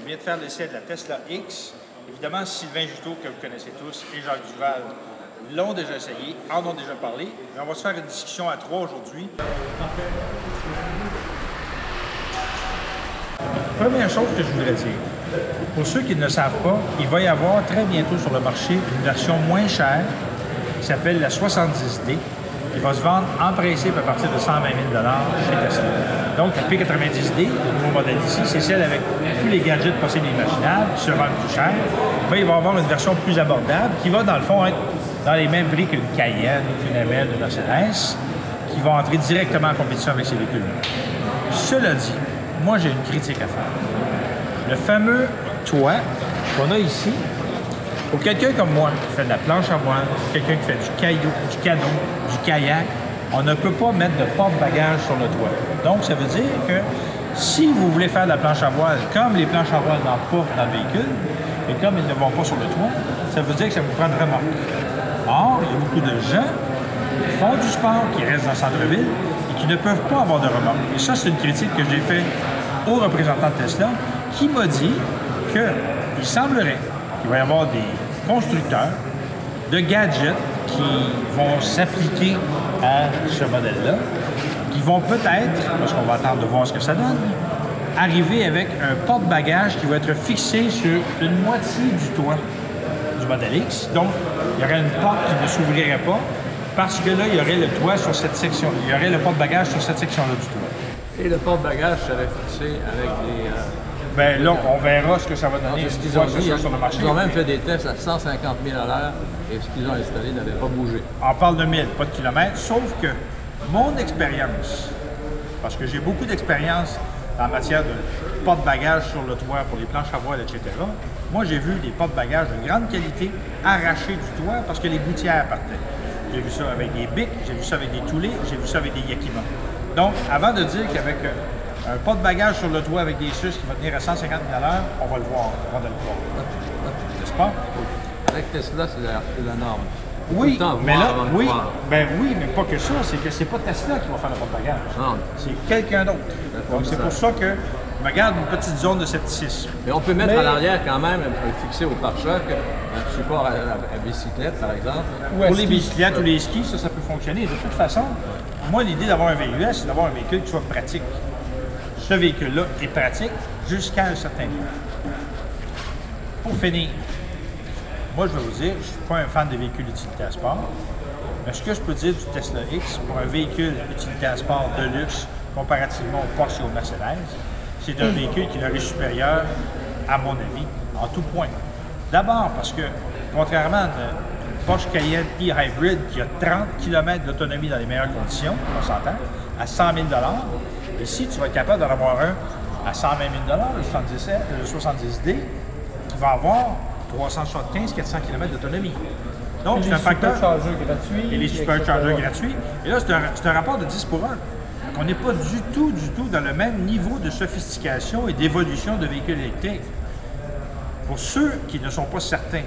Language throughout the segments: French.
viens de faire l'essai de la Tesla X. Évidemment, Sylvain Juteau, que vous connaissez tous, et Jacques Duval l'ont déjà essayé, en ont déjà parlé. Mais on va se faire une discussion à trois aujourd'hui. Première chose que je voudrais dire, pour ceux qui ne le savent pas, il va y avoir très bientôt sur le marché une version moins chère qui s'appelle la 70D, qui va se vendre en principe à partir de 120 000 chez Tesla. Donc, la P90D, le nouveau modèle ici, c'est celle avec tous les gadgets possibles et imaginables, qui se vendent plus cher. Mais il va y avoir une version plus abordable qui va, dans le fond, être dans les mêmes prix qu'une Cayenne, qu'une ML de Mercedes, qui va entrer directement en compétition avec ces véhicules-là. Cela dit, moi, j'ai une critique à faire. Le fameux toit qu'on a ici, pour quelqu'un comme moi qui fait de la planche à voile, quelqu'un qui fait du canot, du kayak, on ne peut pas mettre de porte-bagages sur le toit. Donc, ça veut dire que si vous voulez faire de la planche à voile, comme les planches à voile n'entrent pas dans le véhicule, et comme ils ne vont pas sur le toit, ça veut dire que ça vous prend une remorque. Or, il y a beaucoup de gens qui font du sport, qui restent dans le centre-ville et qui ne peuvent pas avoir de remorque. Et ça, c'est une critique que j'ai faite au représentant de Tesla qui m'a dit qu'il semblerait qu'il va y avoir des constructeurs de gadgets qui vont s'appliquer à ce modèle-là, qui vont peut-être, parce qu'on va attendre de voir ce que ça donne, arriver avec un porte-bagages qui va être fixé sur une moitié du toit du modèle X. Donc, il y aurait une porte qui ne s'ouvrirait pas parce que là, il y aurait le toit sur cette section. Il y aurait le porte-bagages sur cette section-là du toit. Et le porte-bagages serait fixé avec des... Bien là, on verra ce que ça va donner ce qu'ils ont dit, sur le marché. Ils ont même fait des tests à 150 000 à l'heure et ce qu'ils ont installé n'avait pas bougé. On parle de 1000, pas de kilomètres, sauf que mon expérience, parce que j'ai beaucoup d'expérience en matière de porte-bagages sur le toit pour les planches à voile, etc. Moi, j'ai vu des porte-bagages de grande qualité arrachés du toit parce que les gouttières partaient. J'ai vu ça avec des bics, j'ai vu ça avec des toulés, j'ai vu ça avec des Yakima. Donc, avant de dire qu'avec un porte-bagages sur le toit avec des sus qui va tenir à 150 000 à l'heure, on va le voir avant de le voir. N'est-ce pas? Avec Tesla, c'est la norme. Oui, mais là, oui, ben oui, mais pas que ça, c'est que c'est pas Tesla qui va faire le porte-bagages. Non. C'est quelqu'un d'autre. Donc, c'est pour ça que je me garde une petite zone de scepticisme. Mais on peut mettre à l'arrière quand même, fixé au pare-choc, un support à bicyclette, par exemple. Pour les bicyclettes ou les skis, ça peut fonctionner. De toute façon, moi, l'idée d'avoir un VUS, c'est d'avoir un véhicule qui soit pratique. Ce véhicule-là est pratique jusqu'à un certain point. Pour finir, moi, je vais vous dire, je ne suis pas un fan des véhicules utilitaires sport, mais ce que je peux dire du Tesla X pour un véhicule utilitaire sport de luxe comparativement au Porsche et au Mercedes, c'est un véhicule qui leur est supérieur, à mon avis, en tout point. D'abord parce que, contrairement à une Porsche Cayenne e-Hybrid qui a 30 km d'autonomie dans les meilleures conditions, on s'entend, à 100 000 ici, tu vas être capable d'en avoir un à 120 000 le 70D, qui va avoir 375-400 km d'autonomie. Donc, c'est un facteur. Gratuits, et les superchargers gratuits. Et là, c'est un rapport de 10 pour 1. Donc, on n'est pas du tout dans le même niveau de sophistication et d'évolution de véhicules électriques. Pour ceux qui ne sont pas certains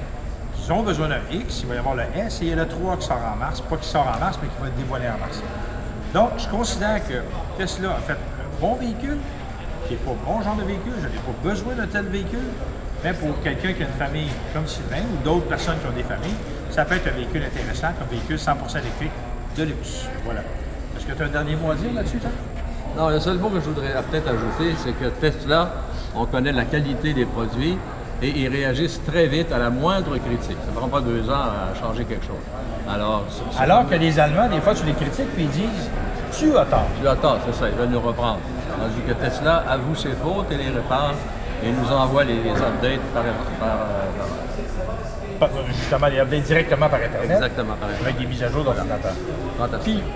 qu'ils ont besoin d'un X, il va y avoir le S et il y a le 3 qui sort en mars. Pas qui sort en mars, mais qui va être dévoilé en mars. Donc, je considère que Tesla a fait un bon véhicule, qui n'est pas bon genre de véhicule. Je n'ai pas besoin d'un tel véhicule. Mais pour quelqu'un qui a une famille comme Sylvain ou d'autres personnes qui ont des familles, ça peut être un véhicule intéressant comme véhicule 100% électrique de luxe. Voilà. Est-ce que tu as un dernier mot à dire là-dessus, Jean? Non, le seul mot que je voudrais peut-être ajouter, c'est que Tesla, on connaît la qualité des produits et ils réagissent très vite à la moindre critique. Ça ne prend pas 2 ans à changer quelque chose. Alors que les Allemands, des fois, tu les critiques puis ils disent « tu as tort ». Tu as tort, c'est ça, ils veulent nous reprendre. Tandis que Tesla avoue ses fautes et les répare. Et nous envoie les updates justement, les updates directement par Internet. Exactement, par Internet. Avec des mises à jour d'ordinateur.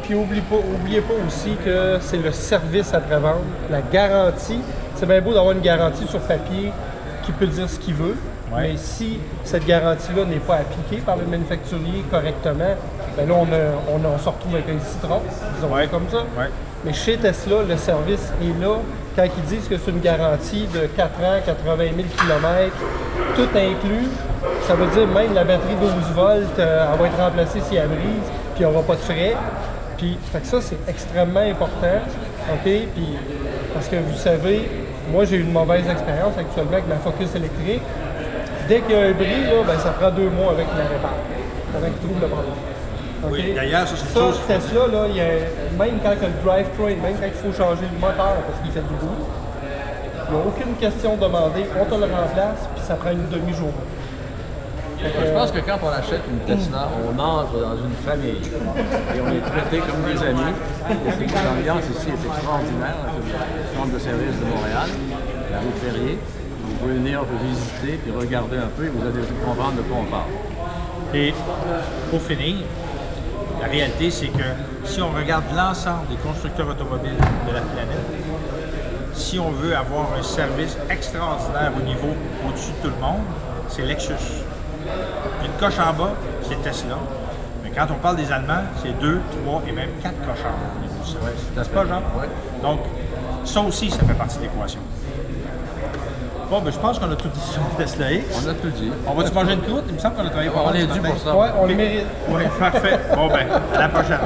Puis oubliez pas aussi que c'est le service après-vente, la garantie. C'est bien beau d'avoir une garantie sur papier qui peut dire ce qu'il veut, mais si cette garantie-là n'est pas appliquée par le manufacturier correctement, bien là, on se retrouve avec un citron, disons comme ça. Ouais. Mais chez Tesla, le service est là. Quand ils disent que c'est une garantie de 4 ans, 80 000 km, tout inclus, ça veut dire même la batterie 12 volts, elle va être remplacée si elle brise, puis il n'y aura pas de frais. Puis, fait que ça, c'est extrêmement important, OK? Puis, parce que vous savez, moi, j'ai eu une mauvaise expérience actuellement avec ma Focus électrique. Dès qu'il y a un bris, là, ben, ça prend 2 mois avec la répare, avec tout le problème. Oui, Okay? d'ailleurs, ça, c'est une chose. Tesla, là, même quand le drivetrain, même quand il faut changer le moteur parce qu'il fait du bruit, il n'y a aucune question demandée, on te le remplace, puis ça prend une demi-journée. Je pense que quand on achète une Tesla, on entre dans une famille et on est traité comme des amis. Et l'ambiance ici est extraordinaire, le centre de service de Montréal, la rue Ferrier. Vous pouvez venir visiter et regarder un peu et vous allez comprendre de quoi on parle. Et pour finir, la réalité, c'est que si on regarde l'ensemble des constructeurs automobiles de la planète, si on veut avoir un service extraordinaire au niveau au-dessus de tout le monde, c'est Lexus. Une coche en bas, c'est Tesla. Mais quand on parle des Allemands, c'est 2, 3 et même 4 coches en bas au niveau du service. N'est-ce pas, Jean? Oui. Donc, ça aussi, ça fait partie de l'équation. Bon, ben, je pense qu'on a tout dit sur Tesla X. On a tout dit. On va-tu manger une croûte? Il me semble qu'on a travaillé On est dû pour ça. Ouais, on le mérite. Oui, parfait. Bon, ben, à la prochaine.